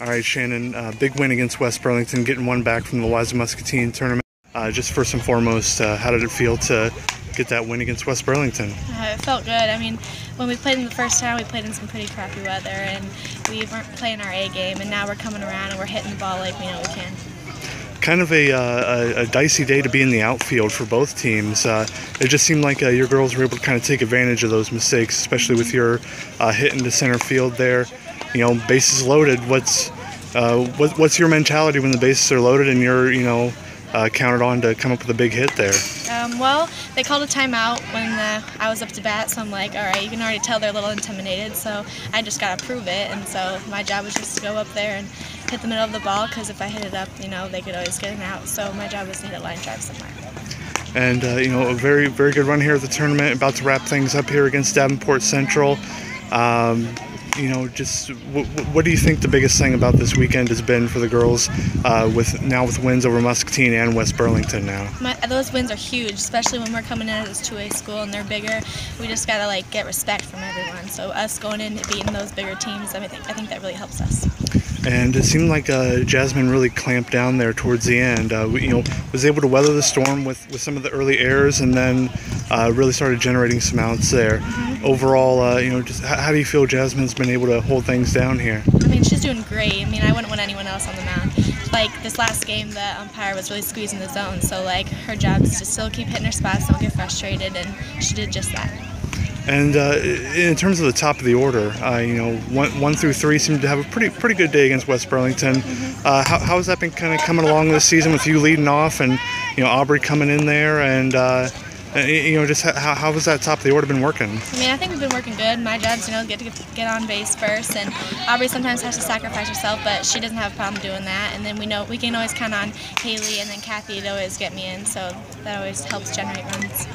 All right, Shannon, big win against West Burlington, getting one back from the Muscatine tournament. Just first and foremost, how did it feel to get that win against West Burlington? It felt good. I mean, when we played in the first time, we played in some pretty crappy weather, and we weren't playing our A game, and now we're coming around and we're hitting the ball like we know we can. Kind of a dicey day to be in the outfield for both teams. It just seemed like your girls were able to kind of take advantage of those mistakes, especially with your hit into center field there. You know, bases loaded. What's your mentality when the bases are loaded and you're counted on to come up with a big hit there? Well, they called a timeout when I was up to bat, so I'm like, all right, you can already tell they're a little intimidated, so I just got to prove it, and so my job was just to go up there and hit the middle of the ball, because if I hit it up, they could always get an out, so my job was to hit a line drive somewhere. And, a very, very good run here at the tournament, about to wrap things up here against Davenport Central. Just what do you think the biggest thing about this weekend has been for the girls with wins over Muscatine and West Burlington now? Those wins are huge, especially when we're coming in as a 2A school and they're bigger. We just got to get respect from everyone. So us going in and beating those bigger teams, I think that really helps us. And it seemed like Jasmine really clamped down there towards the end. Was able to weather the storm with some of the early errors, and then really started generating some outs there. Mm-hmm. Overall, just how do you feel Jasmine's been able to hold things down here? I mean, she's doing great. I mean, I wouldn't want anyone else on the mound. This last game, the umpire was really squeezing the zone, so her job is to still keep hitting her spots, don't get frustrated, and she did just that. And in terms of the top of the order, 1 through 3 seemed to have a pretty good day against West Burlington. Mm-hmm. How has that been kind of coming along this season with you leading off and Aubrey coming in there, and just how has that top of the order been working? I mean, I think we've been working good. My job's get on base first, and Aubrey sometimes has to sacrifice herself, but she doesn't have a problem doing that. And then we know we can always count on Haley and then Kathy to always get me in, so that always helps generate runs.